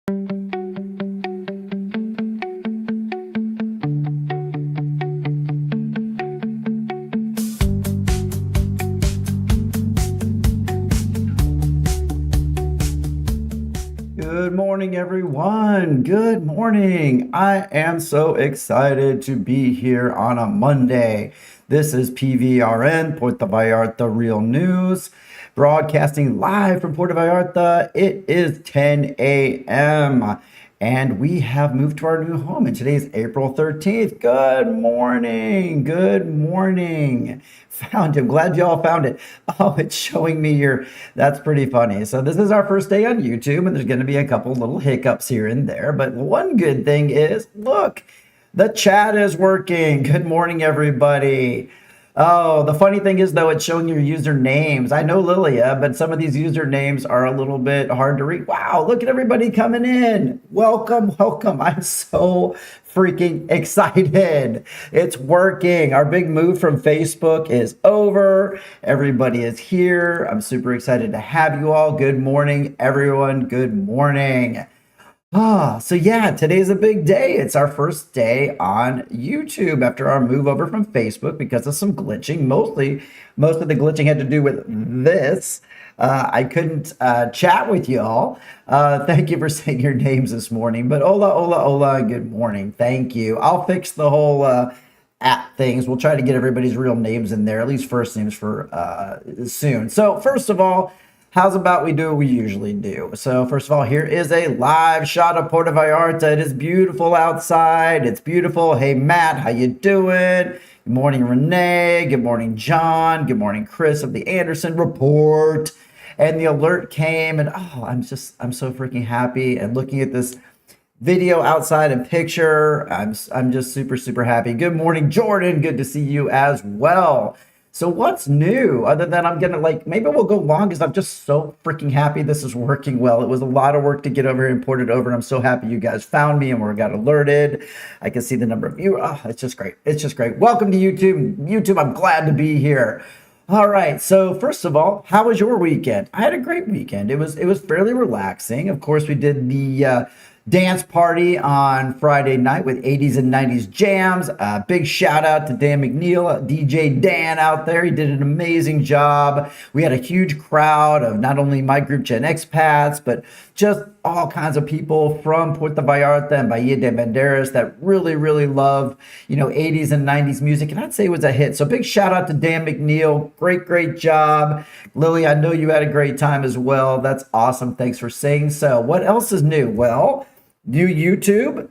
Good morning, everyone. Good morning. I am so excited to be here on a Monday. This is PVRN, Puerto Vallarta Real News, broadcasting live from Puerto Vallarta. It is 10 a.m. and we have moved to our new home, and today is April 13th. Good morning. Good morning. Found it. Glad y'all found it. Oh, it's showing me here. That's pretty funny. So this is our first day on YouTube, and there's going to be a couple little hiccups here and there. But one good thing is, look, the chat is working. Good morning, everybody. Oh, the funny thing is, though, it's showing your usernames. I know Lilia, but some of these usernames are a little bit hard to read. Wow, look at everybody coming in. Welcome, welcome. I'm so freaking excited. It's working. Our big move from Facebook is over. Everybody is here. I'm super excited to have you all. Good morning, everyone. Good morning. So yeah, today's a big day. It's our first day on YouTube after our move over from Facebook because of some glitching. Most of the glitching had to do with this. I couldn't chat with y'all. Thank you for saying your names this morning. But hola, good morning. Thank you. I'll fix the whole app things. We'll try to get everybody's real names in there, at least first names for soon. So first of all, how's about we do what we usually do? So first of all, here is a live shot of Puerto Vallarta. It is beautiful outside. It's beautiful. Hey, Matt, how you doing? Good morning, Renee. Good morning, John. Good morning, Chris of the Anderson Report. And the alert came, and oh, I'm so freaking happy. And looking at this video outside and picture, I'm just super happy. Good morning, Jordan. Good to see you as well. So what's new other than I'm gonna maybe we'll go long because I'm just so freaking happy this is working well. It was a lot of work to get over here and port it over, and I'm so happy you guys found me and we got alerted. I can see the number of viewers. Oh, it's just great. It's just great. Welcome to YouTube. YouTube, I'm glad to be here. All right. So first of all, how was your weekend? I had a great weekend. It was fairly relaxing. Of course, we did the dance party on Friday night with 80s and 90s jams. Big shout out to Dan McNeil, DJ Dan out there. He did an amazing job. We had a huge crowd of not only my group Gen expats, but just all kinds of people from Puerto Vallarta and Bahia de Banderas that really love, 80s and 90s music. And I'd say it was a hit. So big shout out to Dan McNeil. Great job. Lily, I know you had a great time as well. That's awesome. Thanks for saying so. What else is new? Well, new YouTube,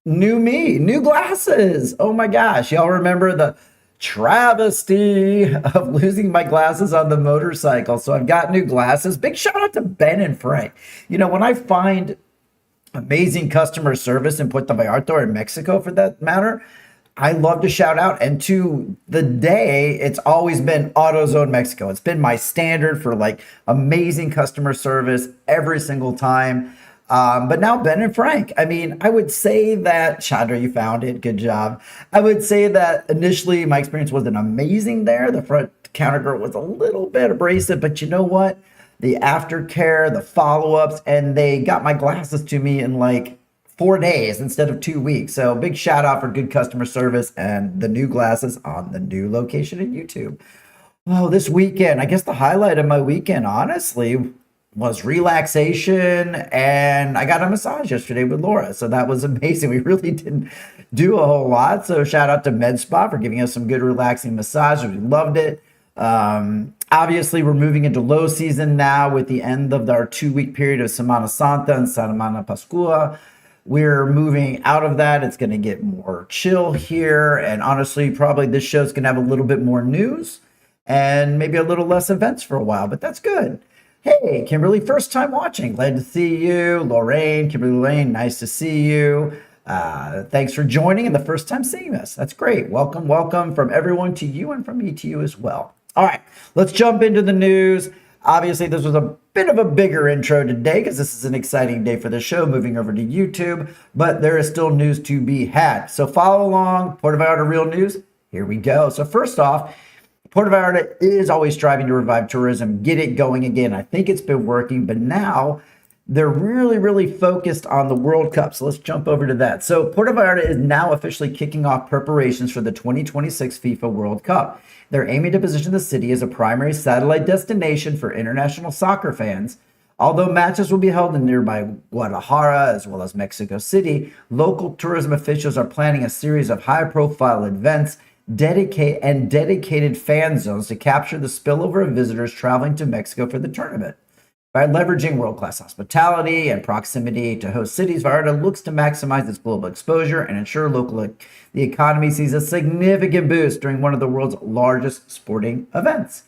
new me, new glasses. Oh my gosh. Y'all remember the travesty of losing my glasses on the motorcycle. So I've got new glasses. Big shout out to Ben and Frank. When I find amazing customer service in Puerto Vallarta or in Mexico for that matter, I love to shout out. And to the day, it's always been AutoZone Mexico. It's been my standard for amazing customer service every single time. But now Ben and Frank, I would say that, Chandra, you found it. Good job. I would say that initially my experience wasn't amazing there. The front counter girl was a little bit abrasive, but you know what? The aftercare, the follow-ups, and they got my glasses to me in 4 days instead of 2 weeks. So big shout out for good customer service and the new glasses on the new location in YouTube. Oh, this weekend, I guess the highlight of my weekend, honestly, was relaxation, and I got a massage yesterday with Laura. So that was amazing. We really didn't do a whole lot. So shout out to Med Spa for giving us some good relaxing massages. We loved it. Obviously, we're moving into low season now with the end of our 2-week period of Semana Santa and Semana Pascua. We're moving out of that. It's going to get more chill here. And honestly, probably this show's going to have a little bit more news and maybe a little less events for a while, but that's good. Hey, Kimberly, first time watching. Glad to see you. Lorraine, Kimberly, nice to see you. Thanks for joining and the first time seeing us. That's great. Welcome from everyone to you and from me to you as well. All right, let's jump into the news. Obviously, this was a bit of a bigger intro today because this is an exciting day for the show, moving over to YouTube, but there is still news to be had. So follow along, Puerto Vallarta Real News. Here we go. So first off, Puerto Vallarta is always striving to revive tourism, get it going again. I think it's been working, but now they're really, really focused on the World Cup. So let's jump over to that. So Puerto Vallarta is now officially kicking off preparations for the 2026 FIFA World Cup. They're aiming to position the city as a primary satellite destination for international soccer fans. Although matches will be held in nearby Guadalajara as well as Mexico City, local tourism officials are planning a series of high-profile events dedicated fan zones to capture the spillover of visitors traveling to Mexico for the tournament. By leveraging world-class hospitality and proximity to host cities, Vallarta looks to maximize its global exposure and ensure the economy sees a significant boost during one of the world's largest sporting events.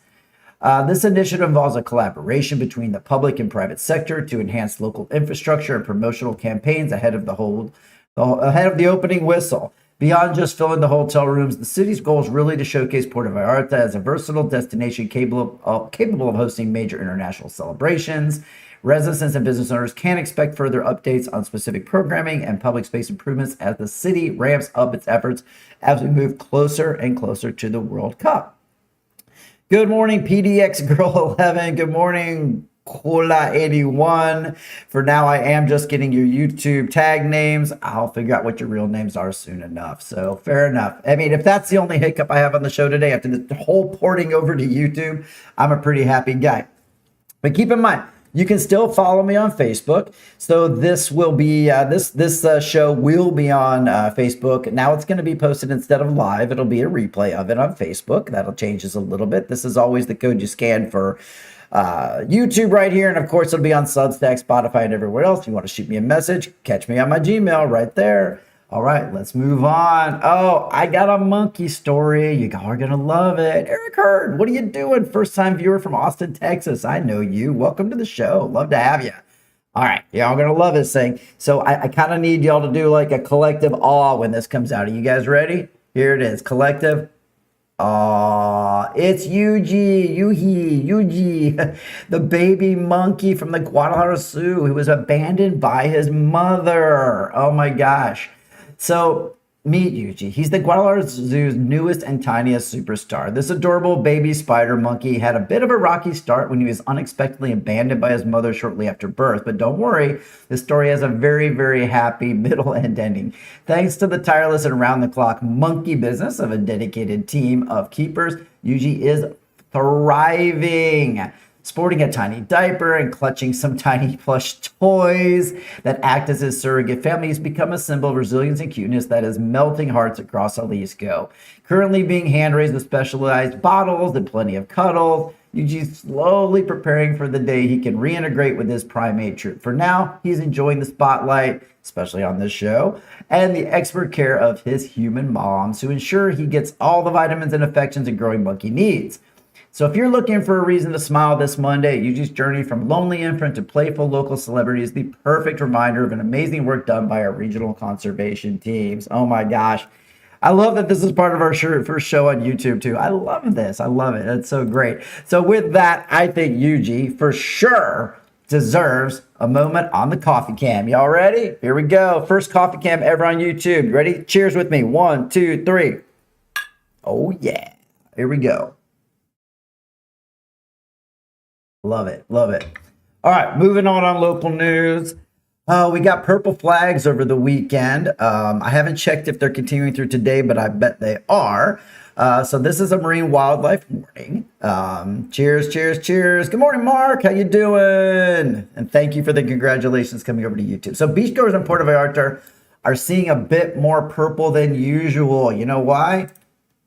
This initiative involves a collaboration between the public and private sector to enhance local infrastructure and promotional campaigns ahead of the opening whistle. Beyond just filling the hotel rooms, the city's goal is really to showcase Puerto Vallarta as a versatile destination capable of hosting major international celebrations. Residents and business owners can expect further updates on specific programming and public space improvements as the city ramps up its efforts as we move closer and closer to the World Cup. Good morning, PDX Girl 11. Good morning, Cola 81. For now, I am just getting your YouTube tag names. I'll figure out what your real names are soon enough. So fair enough. I mean, if that's the only hiccup I have on the show today, after the whole porting over to YouTube, I'm a pretty happy guy. But keep in mind, you can still follow me on Facebook. So this will be this show will be on Facebook. Now it's going to be posted instead of live. It'll be a replay of it on Facebook. That'll changes a little bit. This is always the code you scan for YouTube right here, and of course it'll be on Substack, Spotify, and everywhere else. If you want to shoot me a message, catch me on my Gmail right there. All right, let's move on. Oh, I got a monkey story. You are going to love it. Eric Hurd, what are you doing? First time viewer from Austin, Texas. I know you. Welcome to the show. Love to have you. All right, y'all going to love this thing. So I kind of need y'all to do like a collective awe when this comes out. Are you guys ready? Here it is. Collective. It's Yuji, the baby monkey from the Guadalajara Zoo who was abandoned by his mother. Oh my gosh. So meet Yuji. He's the Guadalajara Zoo's newest and tiniest superstar. This adorable baby spider monkey had a bit of a rocky start when he was unexpectedly abandoned by his mother shortly after birth. But don't worry, this story has a very, very happy middle and ending. Thanks to the tireless and round-the-clock monkey business of a dedicated team of keepers, Yuji is thriving. Sporting a tiny diaper and clutching some tiny plush toys that act as his surrogate family, has become a symbol of resilience and cuteness that is melting hearts across Jalisco. Currently being hand-raised with specialized bottles and plenty of cuddles, Yuji's slowly preparing for the day he can reintegrate with his primate troop. For now, he's enjoying the spotlight, especially on this show, and the expert care of his human moms who ensure he gets all the vitamins and affections a growing monkey needs. So if you're looking for a reason to smile this Monday, Yuji's journey from lonely infant to playful local celebrity is the perfect reminder of an amazing work done by our regional conservation teams. Oh my gosh. I love that this is part of our first show on YouTube too. I love this. I love it. It's so great. So with that, I think Yuji for sure deserves a moment on the coffee cam. Y'all ready? Here we go. First coffee cam ever on YouTube. Ready? Cheers with me. 1, 2, 3. Oh yeah. Here we go. Love it. Love it. All right. Moving on local news. We got purple flags over the weekend. I haven't checked if they're continuing through today, but I bet they are. So this is a marine wildlife warning. Cheers, cheers, cheers. Good morning, Mark. How you doing? And thank you for the congratulations coming over to YouTube. So beachgoers in Puerto Vallarta are seeing a bit more purple than usual. You know why?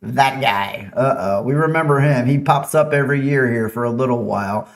That guy. We remember him. He pops up every year here for a little while.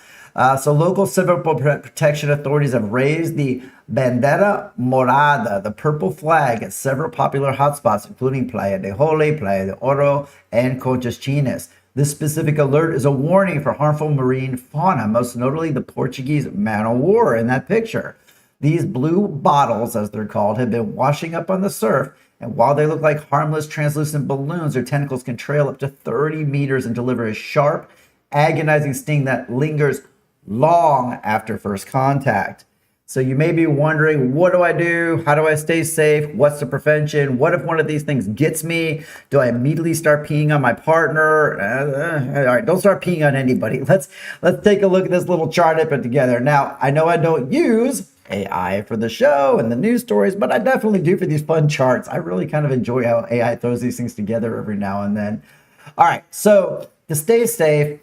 So local civil protection authorities have raised the bandera morada, the purple flag, at several popular hotspots, including Playa de Jole, Playa de Oro, and Conchas Chinas. This specific alert is a warning for harmful marine fauna, most notably the Portuguese man-o-war in that picture. These blue bottles, as they're called, have been washing up on the surf, and while they look like harmless translucent balloons, their tentacles can trail up to 30 meters and deliver a sharp, agonizing sting that lingers long after first contact. So you may be wondering, what do I do? How do I stay safe? What's the prevention? What if one of these things gets me? Do I immediately start peeing on my partner? All right, don't start peeing on anybody. Let's take a look at this little chart I put together. Now, I know I don't use AI for the show and the news stories, but I definitely do for these fun charts. I really kind of enjoy how AI throws these things together every now and then. All right, so to stay safe,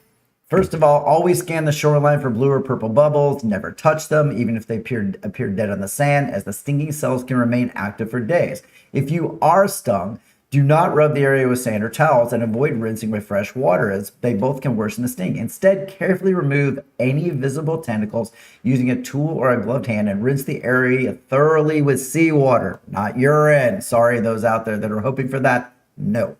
first of all, always scan the shoreline for blue or purple bubbles. Never touch them, even if they appear dead on the sand, as the stinging cells can remain active for days. If you are stung, do not rub the area with sand or towels and avoid rinsing with fresh water, as they both can worsen the sting. Instead, carefully remove any visible tentacles using a tool or a gloved hand and rinse the area thoroughly with seawater, not urine. Sorry, those out there that are hoping for that. No.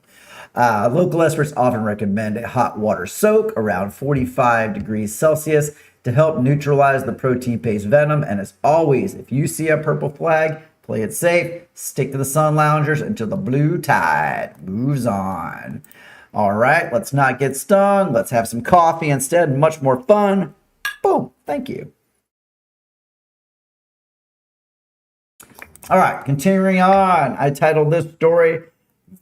Local experts often recommend a hot water soak around 45 degrees Celsius to help neutralize the protein-based venom. And as always, if you see a purple flag, play it safe, stick to the sun loungers until the blue tide moves on. All right, let's not get stung. Let's have some coffee instead, much more fun. Boom, thank you. All right, continuing on, I titled this story,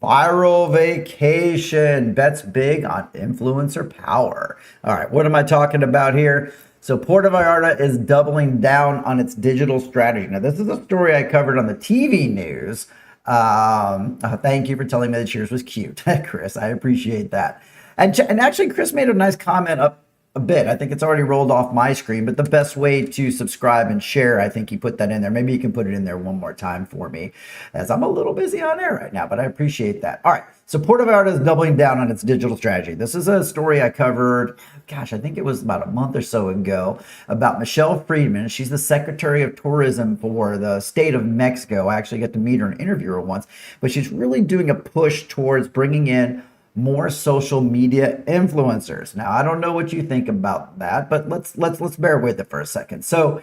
Viral Vacation Bets Big on Influencer Power. All right, what am I talking about here? So Puerto Vallarta is doubling down on its digital strategy. Now, this is a story I covered on the TV news. Thank you for telling me the cheers was cute, Chris. I appreciate that. And actually, Chris made a nice comment up a bit. I think it's already rolled off my screen, but the best way to subscribe and share, I think he put that in there. Maybe you can put it in there one more time for me, as I'm a little busy on air right now, but I appreciate that. All right, so Puerto Vallarta is doubling down on its digital strategy. This is a story I covered, gosh, I think it was about a month or so ago, about Michelle Friedman. She's the Secretary of Tourism for the state of Mexico. I actually got to meet her and interview her once, but she's really doing a push towards bringing in more social media influencers. Now, I don't know what you think about that, but let's bear with it for a second. So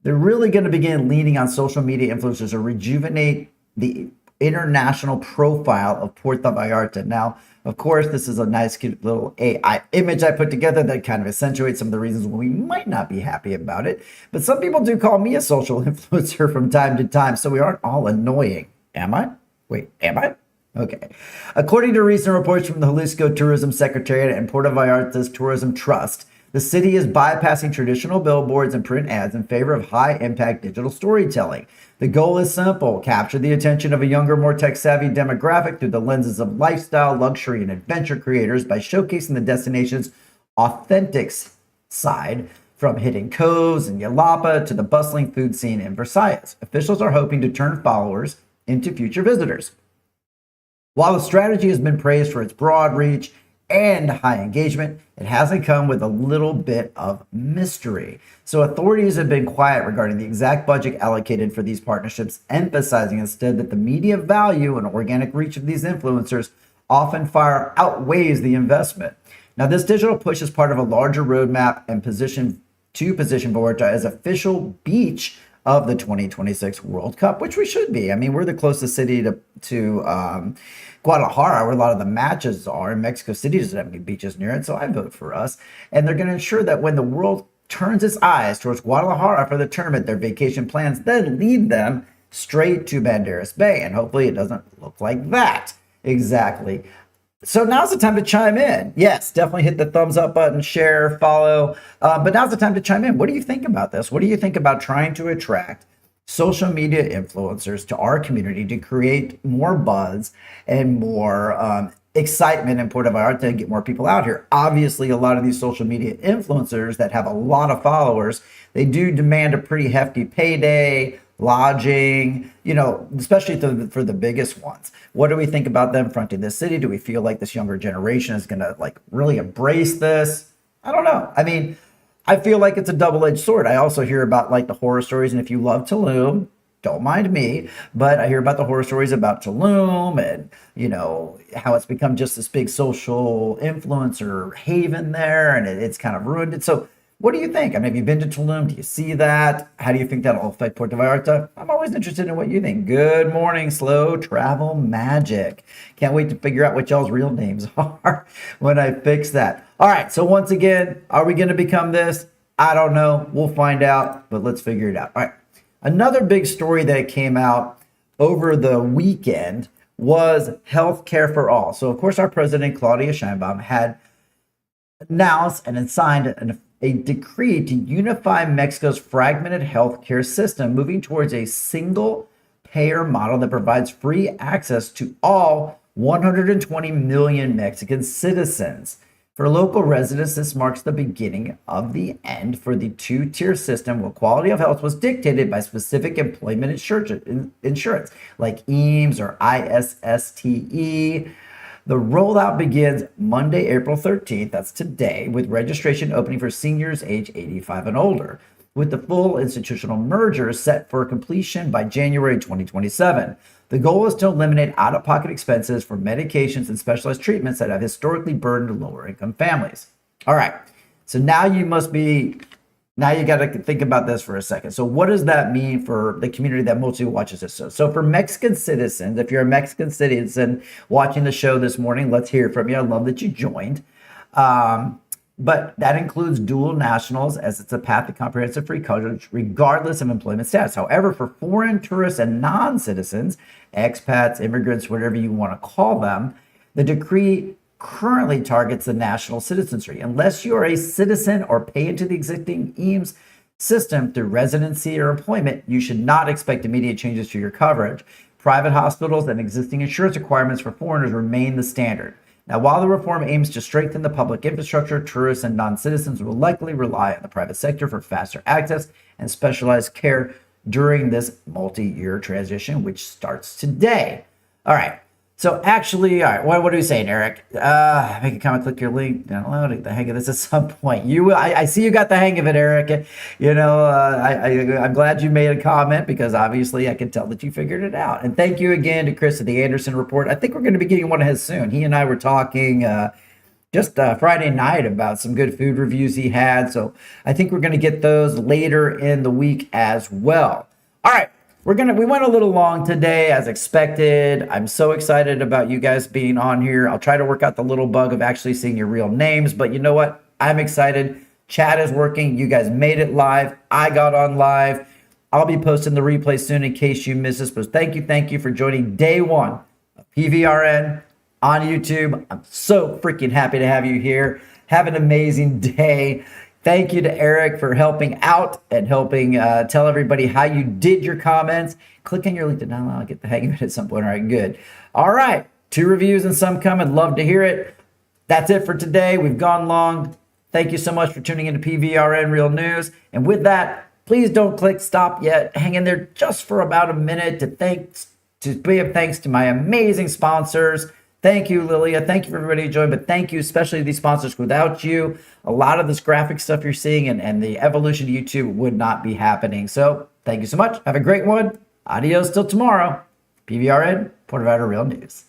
they're really going to begin leaning on social media influencers to rejuvenate the international profile of Puerto Vallarta. Now, of course, this is a nice cute little AI image I put together that kind of accentuates some of the reasons why we might not be happy about it. But some people do call me a social influencer from time to time, so we aren't all annoying. Am I? Wait, am I? Okay. According to recent reports from the Jalisco Tourism Secretariat and Puerto Vallarta's Tourism Trust, the city is bypassing traditional billboards and print ads in favor of high-impact digital storytelling. The goal is simple: capture the attention of a younger, more tech-savvy demographic through the lenses of lifestyle, luxury, and adventure creators by showcasing the destination's authentic side, from hidden coves in Yalapa to the bustling food scene in Versailles. Officials are hoping to turn followers into future visitors. While the strategy has been praised for its broad reach and high engagement, it hasn't come with a little bit of mystery. So authorities have been quiet regarding the exact budget allocated for these partnerships, emphasizing instead that the media value and organic reach of these influencers often far outweighs the investment. Now, this digital push is part of a larger roadmap and position Vallarta as official beach of the 2026 World Cup, which we should be. I mean, we're the closest city to Guadalajara, where a lot of the matches are, and Mexico City doesn't have any beaches near it, so I vote for us. And they're going to ensure that when the world turns its eyes towards Guadalajara for the tournament, their vacation plans then lead them straight to Banderas Bay, and hopefully it doesn't look like that. Exactly. So now's the time to chime in. Yes, definitely hit the thumbs up button, share, follow. But now's the time to chime in. What do you think about this? What do you think about trying to attract social media influencers to our community to create more buzz and more excitement in Puerto Vallarta and get more people out here? Obviously, a lot of these social media influencers that have a lot of followers, they do demand a pretty hefty payday, lodging, especially for the biggest ones. What do we think about them fronting this city? Do we feel like this younger generation is going to really embrace this? I don't know. I mean, I feel like it's a double-edged sword. I also hear about the horror stories, and if you love Tulum, don't mind me, but I hear about the horror stories about Tulum and, how it's become just this big social influencer haven there, and it's kind of ruined it. So what do you think? I mean, have you been to Tulum? Do you see that? How do you think that'll affect Puerto Vallarta? I'm always interested in what you think. Good morning, Slow Travel Magic. Can't wait to figure out what y'all's real names are when I fix that. All right, so once again, are we going to become this? I don't know. We'll find out, but let's figure it out. All right. Another big story that came out over the weekend was healthcare for all. So, of course, our president, Claudia Sheinbaum, had announced and signed a decree to unify Mexico's fragmented healthcare system, moving towards a single payer model that provides free access to all 120 million Mexican citizens. For local residents, this marks the beginning of the end for the two-tier system where quality of health was dictated by specific employment insurance like EAMS or ISSTE. The rollout begins Monday, April 13th, that's today, with registration opening for seniors age 85 and older, with the full institutional merger set for completion by January 2027. The goal is to eliminate out-of-pocket expenses for medications and specialized treatments that have historically burdened lower-income families. All right, so now you got to think about this for a second. So what does that mean for the community that mostly watches this show? So for Mexican citizens, if you're a Mexican citizen watching the show this morning, let's hear from you. I love that you joined. But that includes dual nationals, as it's a path to comprehensive free coverage regardless of employment status. However, for foreign tourists and non-citizens, expats, immigrants, whatever you want to call them, the decree currently targets the national citizenry. Unless you are a citizen or pay into the existing EAMS system through residency or employment, you should not expect immediate changes to your coverage. Private hospitals and existing insurance requirements for foreigners remain the standard. Now, while the reform aims to strengthen the public infrastructure, tourists and non-citizens will likely rely on the private sector for faster access and specialized care during this multi-year transition, which starts today. All right. So actually, all right, what are we saying, Eric? Make a comment, click your link, download the hang of this at some point. I see you got the hang of it, Eric. You know, I'm glad you made a comment because obviously I can tell that you figured it out. And thank you again to Chris of the Anderson Report. I think we're going to be getting one of his soon. He and I were talking just Friday night about some good food reviews he had. So I think we're going to get those later in the week as well. All right. We went a little long today as expected. I'm so excited about you guys being on here. I'll try to work out the little bug of actually seeing your real names, but you know what? I'm excited. Chat is working. You guys made it live. I got on live. I'll be posting the replay soon in case you missed this, but thank you for joining day one of PVRN on YouTube. I'm so freaking happy to have you here. Have an amazing day. Thank you to Eric for helping out and helping tell everybody how you did your comments. Click on your link to download. I'll get the hang of it at some point. All right, good. All right, 2 reviews and some coming. Love to hear it. That's it for today. We've gone long. Thank you so much for tuning into PVRN Real News. And with that, please don't click stop yet. Hang in there just for about a minute to give thanks to my amazing sponsors. Thank you, Lilia. Thank you for everybody who joined, but thank you especially to these sponsors. Without you, a lot of this graphic stuff you're seeing and the evolution of YouTube would not be happening. So thank you so much. Have a great one. Adios till tomorrow. PVRN, Puerto Vallarta Real News.